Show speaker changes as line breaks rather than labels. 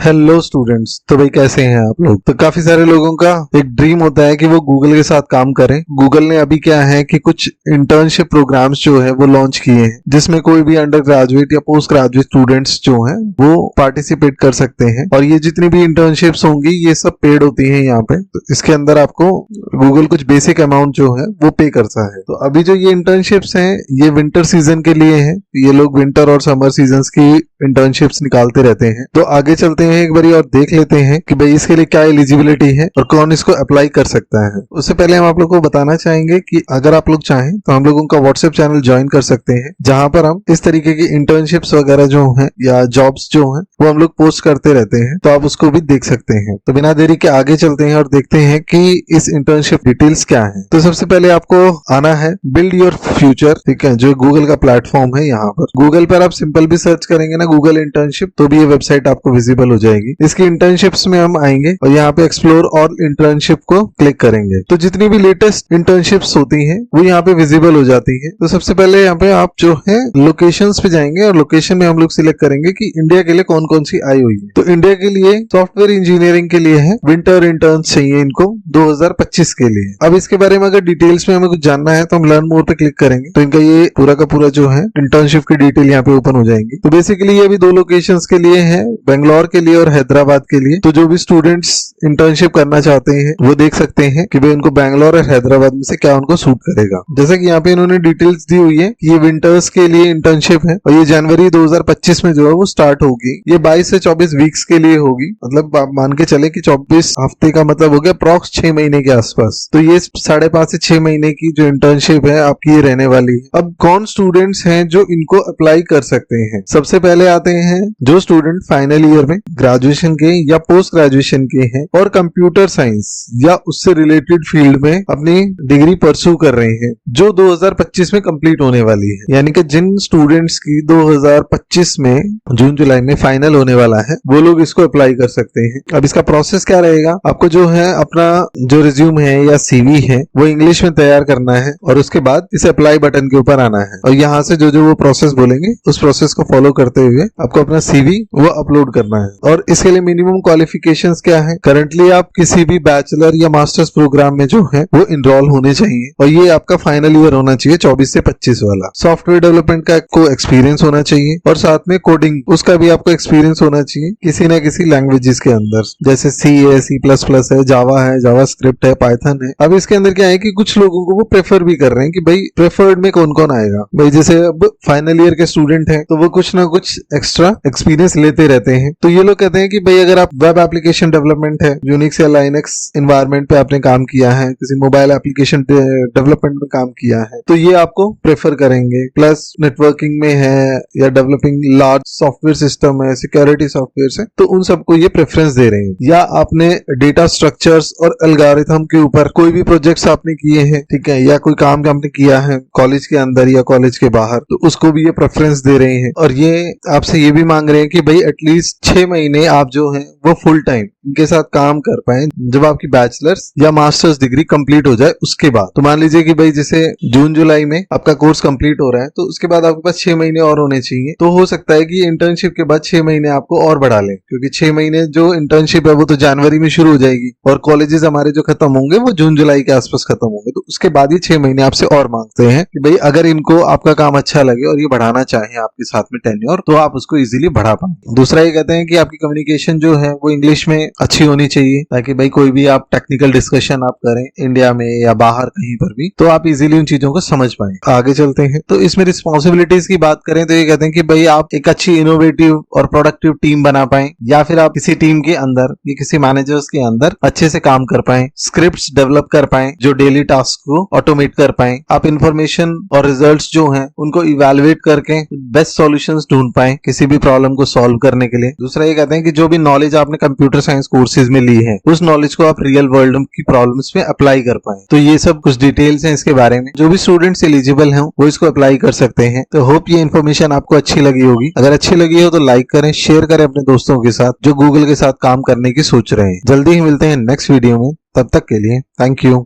Hello students. तो भाई कैसे हैं आप लोग। तो काफी सारे लोगों का एक ड्रीम होता है कि वो गूगल के साथ काम करें। गूगल ने अभी क्या है कि कुछ इंटर्नशिप प्रोग्राम्स जो है वो लॉन्च किए हैं, जिसमें कोई भी अंडर ग्रेजुएट या पोस्ट ग्रेजुएट स्टूडेंट्स जो हैं वो पार्टिसिपेट कर सकते हैं। और ये जितनी भी इंटर्नशिप्स होंगी ये सब पेड होती हैं यहाँ पे। तो इसके अंदर आपको गूगल कुछ बेसिक अमाउंट जो है वो पे करता है। तो अभी जो ये इंटर्नशिप्स हैं ये विंटर सीजन के लिए है। ये लोग विंटर और समर सीजन की इंटर्नशिप्स निकालते रहते हैं। तो आगे चलते हैं एक बारी और देख लेते हैं कि भाई इसके लिए क्या एलिजिबिलिटी है और कौन इसको अप्लाई कर सकता है। उससे पहले हम आप लोग को बताना चाहेंगे कि अगर आप लोग चाहें तो हम लोग उनका व्हाट्सएप चैनल ज्वाइन कर सकते हैं, जहां पर हम इस तरीके की इंटर्नशिप्स वगैरह जो हैं या जॉब्स जो हैं वो हम लोग पोस्ट करते रहते हैं। तो आप उसको भी देख सकते हैं। तो बिना देरी के आगे चलते हैं और देखते हैं कि इस इंटर्नशिप डिटेल्स क्या है। तो सबसे पहले आपको आना है बिल्ड योर फ्यूचर, ठीक है, जो गूगल का प्लेटफॉर्म है। यहाँ पर गूगल पर आप सिंपल भी सर्च करेंगे ना गूगल इंटर्नशिप, तो भी ये वेबसाइट आपको विजिबल हो जाएगी। इसकी इंटर्नशिप्स में हम आएंगे और यहाँ पे एक्सप्लोर और इंटर्नशिप को क्लिक करेंगे। तो जितनी भी लेटेस्ट इंटर्नशिप्स होती हैं वो यहाँ पे विजिबल हो जाती है। तो सबसे पहले यहाँ पे आप जो है लोकेशंस पे जाएंगे और लोकेशन में हम लोग सिलेक्ट करेंगे कि इंडिया के लिए कौन कौन सी आई हुई है। तो इंडिया के लिए सॉफ्टवेयर इंजीनियरिंग के लिए है, विंटर इंटर्न्स चाहिए इनको 2025 के लिए। अब इसके बारे में अगर डिटेल्स में हमें कुछ जानना है तो हम लर्न मोर पे क्लिक करेंगे। तो इनका ये पूरा का पूरा जो है इंटर्नशिप की डिटेल यहाँ पे ओपन हो जाएंगी। तो बेसिकली ये भी दो लोकेशंस के लिए है, बेंगलोर के लिए और हैदराबाद के लिए। तो जो भी स्टूडेंट्स इंटर्नशिप करना चाहते हैं वो देख सकते हैं कि भाई उनको बैंगलोर और हैदराबाद में से क्या उनको सूट करेगा। जैसे कि यहाँ पे इन्होंने डिटेल्स दी हुई है कि ये विंटर्स के लिए इंटर्नशिप है और ये जनवरी 2025 में जो है वो स्टार्ट होगी। ये 22 से 24 वीक्स के लिए होगी। मतलब आप मान के चले कि 24 हफ्ते का मतलब हो गया अप्रॉक्स 6 महीने के आसपास। तो ये 5.5 से 6 महीने की जो इंटर्नशिप है आपकी ये रहने वाली है। अब कौन स्टूडेंट्स हैं जो इनको अप्लाई कर सकते हैं। सबसे पहले आते हैं जो स्टूडेंट फाइनल ईयर में ग्रेजुएशन के या पोस्ट ग्रेजुएशन के हैं और कंप्यूटर साइंस या उससे रिलेटेड फील्ड में अपनी डिग्री परस्यू कर रहे हैं, जो 2025 में कंप्लीट होने वाली है। यानी कि जिन स्टूडेंट्स की 2025 में जून जुलाई में फाइनल होने वाला है वो लोग इसको अप्लाई कर सकते हैं। अब इसका प्रोसेस क्या रहेगा, आपको जो है अपना जो रिज्यूम है या सीवी है वो इंग्लिश में तैयार करना है और उसके बाद इस अप्लाई बटन के ऊपर आना है और यहाँ से जो जो वो प्रोसेस बोलेंगे उस प्रोसेस को फॉलो करते हुए आपको अपना सीवी वो अपलोड करना है। और इसके लिए मिनिमम क्वालिफिकेशंस क्या है, करंटली आप किसी भी बैचलर या मास्टर्स प्रोग्राम में जो है वो इनरोल होने चाहिए और ये आपका फाइनल ईयर होना चाहिए 24 से 25 वाला। सॉफ्टवेयर डेवलपमेंट का आपको एक्सपीरियंस होना चाहिए और साथ में कोडिंग उसका भी आपको एक्सपीरियंस होना चाहिए किसी ना किसी लैंग्वेजेस के अंदर, जैसे सी है, C++ है, जावा है, जावा स्क्रिप्ट है, पाइथन है। अब इसके अंदर क्या है कि कुछ लोगों को वो प्रेफर भी कर रहे हैं कि भाई प्रेफर्ड में कौन कौन आएगा। भाई जैसे अब फाइनल ईयर के स्टूडेंट हैं तो वो कुछ ना कुछ एक्स्ट्रा एक्सपीरियंस लेते रहते हैं। तो ये लोग कहते हैं कि भाई अगर आप वेब एप्लीकेशन डेवलपमेंट है, यूनिक्स या लाइनक्स एनवायरनमेंट पे आपने काम किया है, किसी मोबाइल एप्लीकेशन डेवलपमेंट में काम किया है, तो ये आपको प्रेफर करेंगे। प्लस नेटवर्किंग में है या डेवलपिंग लार्ज सॉफ्टवेयर सिस्टम है, सिक्योरिटी सॉफ्टवेयर है, तो उन सबको ये प्रेफरेंस दे रहे हैं। या आपने डेटा स्ट्रक्चर्स और एल्गोरिथम के ऊपर कोई भी प्रोजेक्ट्स आपने किए हैं, ठीक है, या कोई काम आपने किया है कॉलेज के अंदर या कॉलेज के बाहर, तो उसको भी ये प्रेफरेंस दे रहे हैं। और ये आपसे ये भी मांग रहे हैं कि भाई एटलीस्ट 6 महीने आप जो है वो फुल टाइम इनके साथ काम कर पाए जब आपकी बैचलर्स या मास्टर्स डिग्री कंप्लीट हो जाए उसके बाद। तो मान लीजिए कि भाई जैसे जून जुलाई में आपका कोर्स कंप्लीट हो रहा है तो उसके बाद आपके पास 6 महीने और होने चाहिए। तो हो सकता है कि इंटर्नशिप के बाद 6 महीने आपको और बढ़ा लें, क्योंकि 6 महीने जो इंटर्नशिप है वो तो जनवरी में शुरू हो जाएगी और कॉलेजेस हमारे जो खत्म होंगे वो जून जुलाई के आसपास खत्म होंगे। तो उसके बाद ये 6 महीने आपसे और मांगते हैं कि भाई अगर इनको आपका काम अच्छा लगे और ये बढ़ाना चाहे आपके साथ में टेन्योर तो आप उसको इजीली बढ़ा पाएंगे। दूसरा ये कहते हैं कि आपकी कम्युनिकेशन जो है वो इंग्लिश में अच्छी होनी चाहिए, ताकि भाई कोई भी आप टेक्निकल डिस्कशन आप करें इंडिया में या बाहर कहीं पर भी तो आप इजीली उन चीजों को समझ पाए। आगे चलते हैं। तो इसमें रिस्पॉन्सिबिलिटीज की बात करें तो ये कहते हैं कि भाई आप एक अच्छी इनोवेटिव और प्रोडक्टिव टीम बना पाए, या फिर आप किसी टीम के अंदर या किसी मैनेजर्स के अंदर अच्छे से काम कर पाए, स्क्रिप्ट्स डेवलप कर पाए जो डेली टास्क को ऑटोमेट कर पाए, आप इंफॉर्मेशन और रिजल्ट्स जो हैं उनको इवैल्यूएट करके बेस्ट सॉल्यूशंस ढूंढ पाए किसी भी प्रॉब्लम को सॉल्व करने के लिए। दूसरा ये कहते हैं कि जो भी नॉलेज आपने कंप्यूटर साइंस कोर्सेज में ली है उस नॉलेज को आप रियल वर्ल्ड की प्रॉब्लम्स में अप्लाई कर पाए। तो ये सब कुछ डिटेल्स हैं इसके बारे में। जो भी स्टूडेंट्स एलिजिबल हैं वो इसको अप्लाई कर सकते हैं। तो होप ये इन्फॉर्मेशन आपको अच्छी लगी होगी। अगर अच्छी लगी हो तो लाइक करें, शेयर करें अपने दोस्तों के साथ जो गूगल के साथ काम करने की सोच रहे हैं। जल्दी ही मिलते हैं नेक्स्ट वीडियो में, तब तक के लिए थैंक यू।